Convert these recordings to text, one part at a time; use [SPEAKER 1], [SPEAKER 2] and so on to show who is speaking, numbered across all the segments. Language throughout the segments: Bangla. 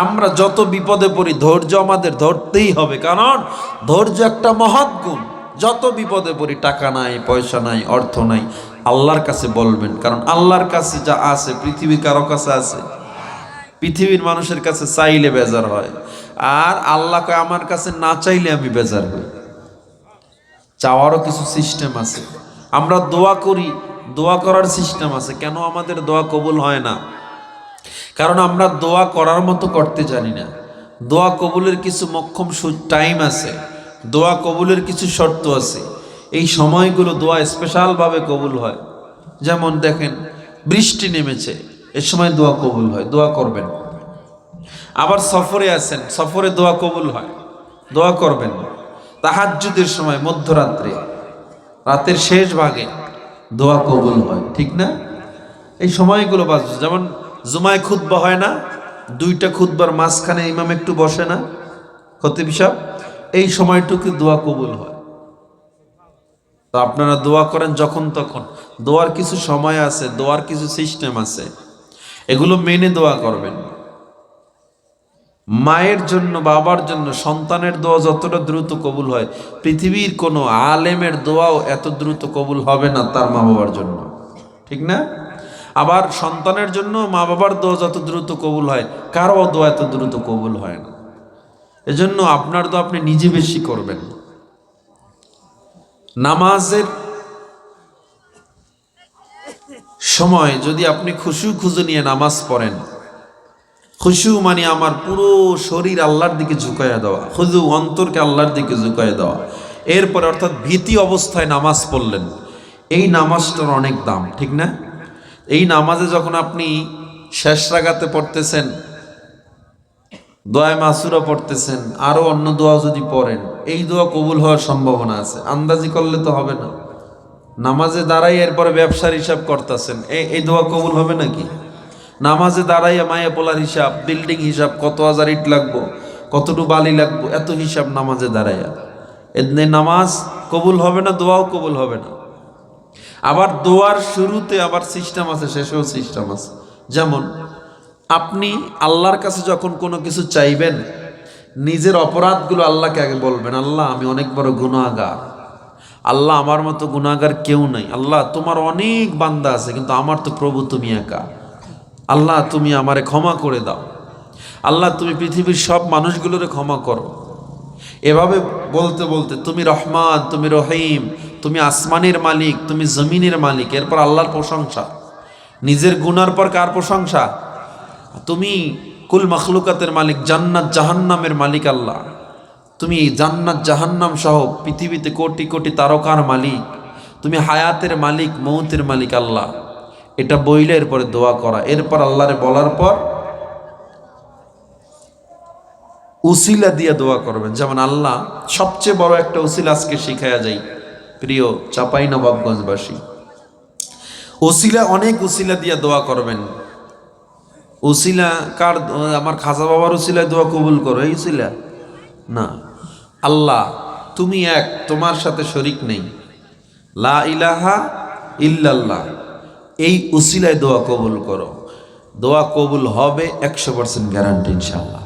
[SPEAKER 1] আমরা যত বিপদে পড়ি ধৈর্য আমাদের ধরতেই হবে, কারণ ধৈর্য একটা মহৎ গুণ। যত বিপদে পড়ি, টাকা নাই, পয়সা নাই, অর্থ নাই, আল্লাহর কাছে বলবেন, কারণ আল্লাহর কাছে যা আছে পৃথিবী কারো কাছে আছে? পৃথিবীর মানুষের কাছে চাইলে বেজার হয়, আর আল্লাহ কয় আমার কাছে না চাইলে আমি বেজার হই। চাওয়ারও কিছু সিস্টেম আছে। আমরা দোয়া করি, দোয়া করার সিস্টেম আছে। কেন আমাদের দোয়া কবুল হয় না? কারণ আমরা দোয়া করার মতো করতে জানি না। দোয়া কবুলের কিছু মক্ষম টাইম আছে, দোয়া কবুলের কিছু শর্ত আছে। এই সময়গুলো দোয়া স্পেশালভাবে কবুল হয়। যেমন দেখেন, বৃষ্টি নেমেছে, এ সময় দোয়া কবুল হয়, দোয়া করবেন। আবার সফরে আছেন, সফরে দোয়া কবুল হয়, দোয়া করবেন। তাহাজ্জুদের সময়, মধ্যরাত্রে, রাতের শেষ ভাগে দোয়া কবুল হয়, ঠিক না? এই সময়গুলো বাঁচবে। যেমন জুমায় খুতবা হয় না, দুইটা খুতবার মাঝখানে ইমাম একটু বসে না, খতিব সাহেব, এই সময়টুকু দোয়া কবুল হয়। তো আপনারা দোয়া করেন যখন তখন, দোয়ার কিছু সময় আছে, দোয়ার কিছু সিস্টেম আছে, এগুলো মেনে দোয়া করবেন। মায়ের জন্য, বাবার জন্য, সন্তানের দোয়া যতটা দ্রুত কবুল হয়, পৃথিবীর কোনো আলেমের দোয়াও এত দ্রুত কবুল হবে না তার মা বাবার জন্য, ঠিক না? আবার সন্তানের জন্য মা বাবার দোয়া যত দ্রুত কবুল হয়, কারো দোয়া এত দ্রুত কবুল হয় না। এজন্য আপনার দোয়া আপনি নিজে বেশি করবেন। নামাজের সময় যদি আপনি খুশু নিয়ে নামাজ পড়েন, খুশু মানে আমার পুরো শরীর আল্লাহর দিকে ঝুঁকাইয়া দেওয়া, খুজু অন্তরকে আল্লাহর দিকে ঝুঁকাইয়া দেওয়া, এরপরে অর্থাৎ ভীতি অবস্থায় নামাজ পড়লেন, এই নামাজটার অনেক দাম, ঠিক না? এই নামাজে যখন আপনি শেষ রাকাতে পড়তেছেন, দোয়া মাসুরা পড়তেছেন, আরো অন্য দোয়া যদি পড়েন, এই দোয়া কবুল হওয়ার সম্ভাবনা আছে। আন্দাজি করলে তো হবে না। নামাজে দাঁড়াই এরপরে ব্যবসার হিসাব করতেছেন, এই দোয়া কবুল হবে নাকি? নামাজে দাঁড়াইয়া মায়া পোলার হিসাব, বিল্ডিং হিসাব, কত হাজার ইট লাগবো, কতটুকু বালি লাগবো, এত হিসাব নামাজে দাঁড়াইয়া, এদিনে নামাজ কবুল হবে না, দোয়াও কবুল হবে না। আবার দোয়ার শুরুতে আবার সিস্টেম আছে, শেষেও সিস্টেম আছে। যেমন আপনি আল্লাহর কাছে যখন কোনো কিছু চাইবেন, নিজের অপরাধগুলো আল্লাহকে আগে বলবেন, আল্লাহ আমি অনেক বড় গুনাহগার, আল্লাহ আমার মতো গুনাহগার কেউ নাই, আল্লাহ তোমার অনেক বান্দা আছে কিন্তু আমার তো প্রভু তুমি একা, আল্লাহ তুমি আমারে ক্ষমা করে দাও, আল্লাহ তুমি পৃথিবীর সব মানুষগুলোরে ক্ষমা করো। এভাবে বলতে বলতে তুমি রহমান, তুমি রহিম, তুমি আসমানের মালিক, তুমি জমিনের মালিক, এরপর আল্লাহর প্রশংসা। নিজের গুনার পর কার প্রশংসা? তুমি কুল মখলুকাতের মালিক, জান্নাত জাহান্নামের মালিক আল্লাহ, তুমি জান্নাত জাহান্নাম সহ পৃথিবীতে কোটি কোটি তারকার মালিক, তুমি হায়াতের মালিক, মৌতের মালিক আল্লাহ। এটা বইলে এরপরে দোয়া করা, এরপর আল্লাহরে বলার পর উসিলা দিয়ে দোয়া করবেন। যেমন আল্লাহ সবচেয়ে বড় একটা উসিলা আজকে শিখাইয়া যাই প্রিয় চাঁপাইনবাবগঞ্জবাসী, উসিলা, অনেক উসিলা দিয়ে দোয়া করবেন। উসিলা কার? আমার খাজা বাবার উসিলায় দোয়া কবুল করো, এই উসিলা না। আল্লাহ তুমি এক, তোমার সাথে শরিক নেই, লা ইলাহা ইল্লাল্লাহ, এই উসিলায় দোয়া কবুল করো। দোয়া কবুল হবে 100% গ্যারান্টি ইনশাল্লাহ।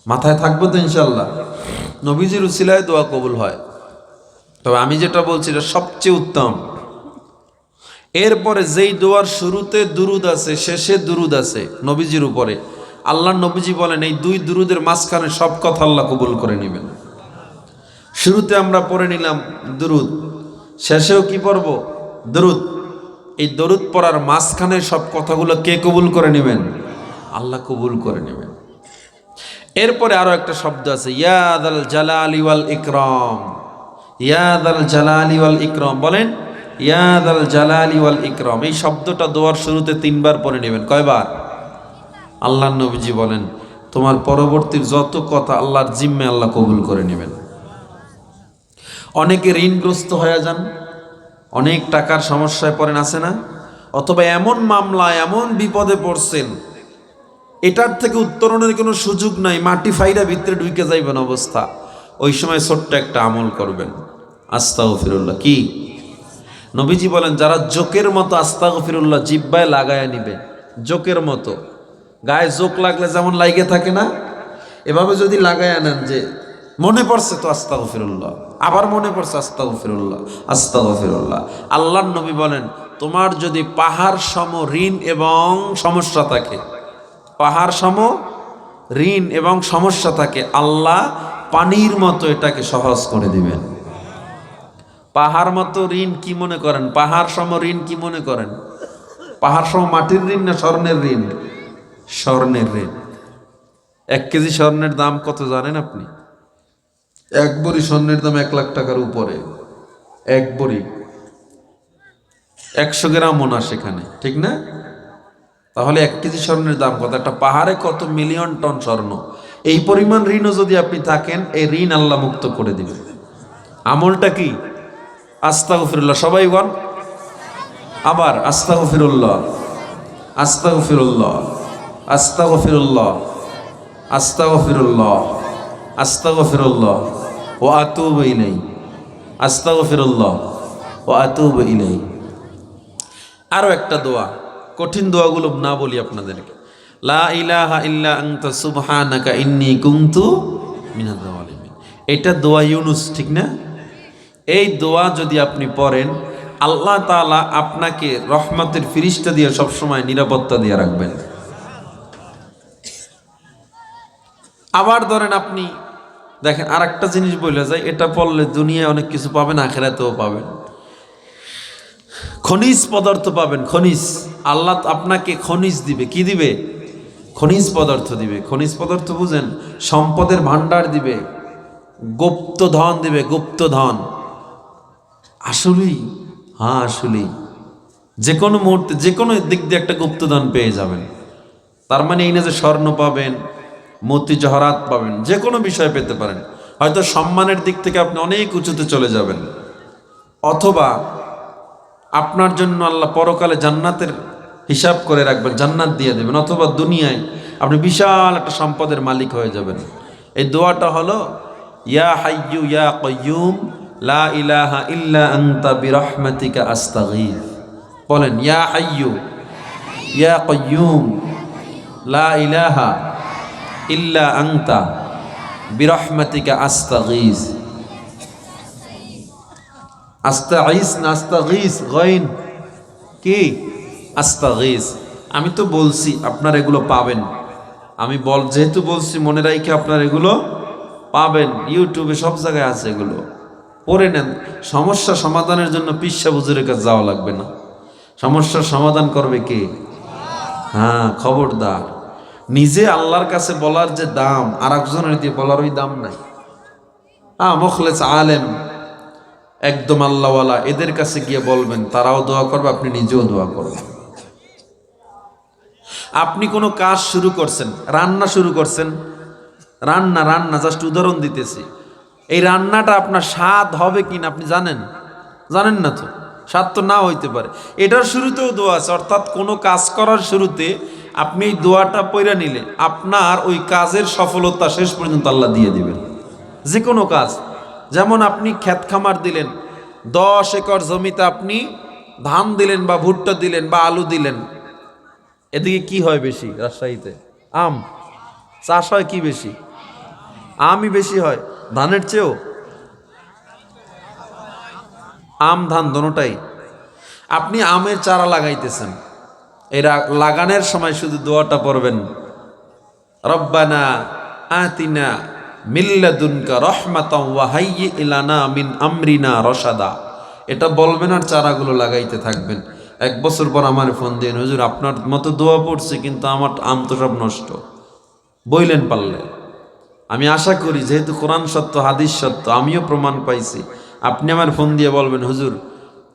[SPEAKER 1] মাথায় থাকবো তো ইনশাল্লাহ। নবীজির উসিলায় দোয়া কবুল হয়। তবে আমি যেটা বলছি এটা সবচেয়ে উত্তম। এরপরে যেই দোয়ার শুরুতে দুরুদ আছে, শেষে দুরুদ আছে নবীজির উপরে, আল্লাহ নবীজি বলেন এই দুই দুরুদের মাঝখানে সব কথা আল্লাহ কবুল করে নেবেন। শুরুতে আমরা পড়ে নিলাম দুরুদ, শেষেও কি পড়ব? দরুদ। এই দরুদ পড়ার মাঝখানে সব কথাগুলো কে কবুল করে নেবেন? আল্লাহ কবুল করে নেবেন। এরপরে আরো একটা শব্দ আছে, ইয়াদাল জালালি ওয়াল ইকরাম, ইয়াদাল জালালি ওয়াল ইকরাম, বলেন ইয়াদাল জালালি ওয়াল ইকরাম। এই শব্দটা দোয়ার শুরুতে 3 বার পড়ে নেবেন। কয়বার? আল্লাহর নবীজি বলেন তোমার পরবর্তীর যত কথা আল্লাহর জিম্মে আল্লাহ কবুল করে নেবেন। অনেকে ঋণগ্রস্ত হয়ে যান, অনেক টাকার সমস্যায় পড়েন, আছে না? অথবা এমন মামলা, এমন বিপদে পড়ছেন, এটার থেকে উত্তরণের কোনো সুযোগ নাই, মাটি ফাইরা ভিতরে ঢুকে যাইবেন অবস্থা। ওই সময় ছোট্ট একটা আমল করবেন, আস্তাগফিরুল্লাহ। কি? নবীজি বলেন যারা জোকের মতো আস্তাগফিরুল্লাহ জিহ্বায় লাগায়া নিবে, জোকের মতো, গায়ে জোক লাগলে যেমন লাইগে থাকে না, এভাবে যদি লাগাই আনেন যে মনে পড়ছে তো আস্তাগফিরুল্লাহ, আবার মনে পড়ছে আস্তাগফিরুল্লাহ, আস্তাগফিরুল্লাহ। আল্লাহর নবী বলেন, তোমার যদি পাহাড় সম ঋণ এবং সমস্যা থাকে, পাহাড় সম ঋণ এবং সমস্যা থাকে, আল্লাহ পানির মতো এটাকে সহজ করে দিবেন। পাহাড় মতো ঋণ কি মনে করেন? পাহাড় সম ঋণ কি মনে করেন? পাহাড় সম মাটির ঋণ না স্বর্ণের ঋণ? স্বর্ণের ঋণ। 1 কেজি স্বর্ণের দাম কত জানেন আপনি? 1 ভরি স্বর্ণের দাম 1 লাখ টাকার উপরে। 1 ভরি 100 গ্রামও না সেখানে, ঠিক না? তাহলে 1 কেজি স্বর্ণের দাম কত? একটা পাহাড়ে কত মিলিয়ন টন স্বর্ণ। এই পরিমাণ ঋণও যদি আপনি থাকেন, এই ঋণ আল্লাহ মুক্ত করে দিবে। আমলটা কি? আস্তাগফিরুল্লাহ। সবাই বল আবার, আস্তাগফিরুল্লাহ, আস্তাগফিরুল্লাহ, আস্তাগফিরুল্লাহ, আস্তাগফিরুল্লাহ, আস্তাগফিরুল্লাহ ওয়া আতুবু ইলাইহি, আস্তাগফিরুল্লাহ ওয়া আতুবু ইলাইহি। আরো একটা দোয়া, কঠিন দোয়াগুলো না বলি আপনাদেরকে। লা ইলাহা ইল্লা আনতা সুবহানাকা ইন্নী কুনতু মিনাজ জালিমিন। এটা দোয়া ইউনুস, ঠিক না? এই দোয়া যদি আপনি পড়েন, আল্লাহ তাআলা আপনাকে রহমতের ফিরিস্তা দিয়ে সবসময় নিরাপত্তা দিয়ে রাখবেন। আবার ধরেন আপনি দেখেন, আর একটা জিনিস বলে যায়, এটা পড়লে দুনিয়ায় অনেক কিছু পাবেন, আখিরাতেও পাবেন। খনিজ পদার্থ পাবেন, খনিজ। আল্লাহ আপনাকে খনিজ দিবে। কি দিবে? খনিজ পদার্থ দিবে। খনিজ পদার্থ বুঝেন? সম্পদের ভান্ডার দিবে, গুপ্ত ধন দিবে, গুপ্ত ধন। আসলেই, হ্যাঁ আসলেই যে কোনো মুহূর্তে যে কোনো দিক দিয়ে একটা গুপ্তধন পেয়ে যাবেন। তার মানে এই না যে স্বর্ণ পাবেন, মতি জহরাত পাবেন, যে কোনো বিষয় পেতে পারেন। হয়তো সম্মানের দিক থেকে আপনি অনেক উঁচুতে চলে যাবেন, অথবা আপনার জন্য আল্লাহ পরকালে জান্নাতের হিসাব করে রাখবেন, জান্নাত দিয়ে দেবেন, অথবা দুনিয়ায় আপনি বিশাল একটা সম্পদের মালিক হয়ে যাবেন। এই দোয়াটা হলো, ইয়া হাইয়্যু ইয়া কাইয়্যুম লা ইলাহা ইল্লা আনতা বিরহমাতিকা আস্তাগীথ। বলেন, ইয়া হাইয়্যু ইয়া কাইয়্যুম লা ইলাহা ইল্লা আনতা বিরহমাতিকা আস্তাগীথ। আস্তাগীস না আস্তাগীস? গইন কি? আস্তাগীস। আমি তো বলছি আপনার এগুলো পাবেন। আমি যেহেতু বলছি, মনে রাখে আপনার এগুলো পাবেন। ইউটিউবে সব জায়গায় আছে, এগুলো পড়ে নেন। সমস্যা সমাধানের জন্য পিসা হুজুরের কাছে যাওয়া লাগবে না। সমস্যার সমাধান করবে কে? হ্যাঁ, খবরদার। নিজে আল্লাহর কাছে বলার যে দাম, আর একজনের দিয়ে বলার ওই দাম নাই। হ্যাঁ, মুখলেস আলেম, একদম আল্লাহওয়ালা, এদের কাছে গিয়ে বলবেন, তারাও দোয়া করবে, আপনি নিজেও দোয়া করবেন। আপনি কোনো কাজ শুরু করছেন, রান্না শুরু করছেন, রান্না রান্না জাস্ট উদাহরণ দিতেছি। এই রান্নাটা আপনার স্বাদ হবে কিনা আপনি জানেন? জানেন না তো, স্বাদ তো না হইতে পারে। এটার শুরুতেও দোয়া আছে, অর্থাৎ কোনো কাজ করার শুরুতে আপনি এই দোয়াটা পড়ে নিলে আপনার ওই কাজের সফলতা শেষ পর্যন্ত আল্লাহ দিয়ে দিবেন। যে কোনো কাজ, যেমন আপনি ক্ষেত খামার দিলেন, 10 একর জমিতে আপনি ধান দিলেন বা ভুট্টা দিলেন বা আলু দিলেন। এদিকে কি হয় বেশি? রাজশাহীতে আম চাষ হয়। কি বেশি? আমই বেশি হয় ধানের চেয়েও। আম ধান দোনোটাই। আপনি আমের চারা লাগাইতেছেন, এই লাগানোর সময় শুধু দোয়াটা পড়বেন, রব্বানা আতিনা মিল্লাদুনকা রহমাতাও ওয়া হাইয়্যি ইলানা মিন আমরিনা রশাদা। এটা বলবেন আর চারাগুলো লাগাইতে থাকবেন। 1 বছর পর আমার ফোন দিয়ে, হুজুর আপনার মতো দোয়া পড়ছে, কিন্তু আমার আম তো সব নষ্ট। বইলেন পারলে। আমি আশা করি, যেহেতু কোরআন সত্য, হাদিস সত্য, আমিও প্রমাণ পাইছি, আপনি আমার ফোন দিয়ে বলবেন, হুজুর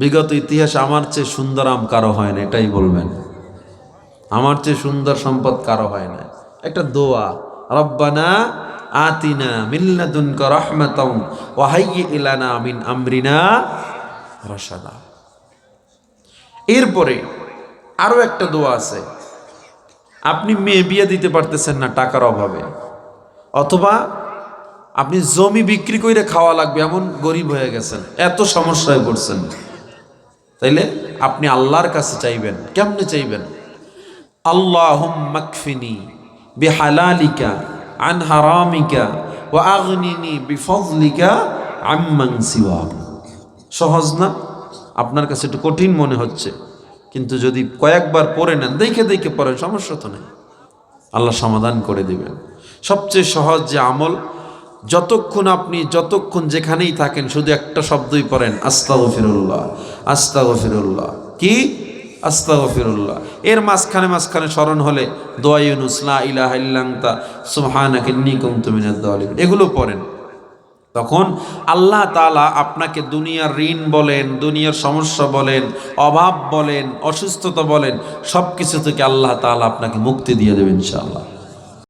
[SPEAKER 1] বিগত ইতিহাস আমার চেয়ে সুন্দর আম কারো হয় না। এটাই বলবেন, আমার চেয়ে সুন্দর সম্পদ কারো হয় না। একটা দোয়া, রব্বানা আতিনা মিল্লাদুনকা রাহমাতাও ওয়া হাইয়্যি ইলানা মিন আমরিনা রাশাদা। এরপরে আরো একটা দোয়া আছে। আপনি মেয়ে বিয়ে দিতে পারতেছেন না টাকার অভাবে, অথবা আপনি জমি বিক্রি করে খাওয়া লাগবে এমন গরিব হয়ে গেছেন, এত সমস্যায় পড়ছেন, তাইলে আপনি আল্লাহর কাছে চাইবেন। কেমনে চাইবেন? আল্লাহুম্মা কফিনি বিহালালিকা আন হারামিকা ওয়া আগনিনি বিফজলিকা আম্মান সিওয়াক। সহজ না? আপনার কাছে একটু কঠিন মনে হচ্ছে, কিন্তু যদি কয়েকবার পড়ে নেন, দেখে দেখে পড়েন, সমস্যা তো নেই, আল্লাহ সমাধান করে দিবেন। সবচেয়ে সহজ যে আমল, যতক্ষণ যেখানেই থাকেন শুধু একটা শব্দই পড়েন, আস্তাগফিরুল্লাহ আস্তাগফিরুল্লাহ। কি? আস্তাগফিরুল্লাহ। এর মাঝখানে স্মরণ হলে দোয়া ইউনুস, লা ইলাহা ইল্লা আনতা সুবহানাকা ইন্নী কুনতু মিনাজ জালিমিন, এগুলো পড়েন। তখন আল্লাহ তাআলা আপনাকে দুনিয়ার ঋণ বলেন, দুনিয়ার সমস্যা বলেন, অভাব বলেন, অসুস্থতা বলেন, সব কিছু থেকে আল্লাহ তাআলা আপনাকে মুক্তি দিয়ে দেবেন ইনশাআল্লাহ।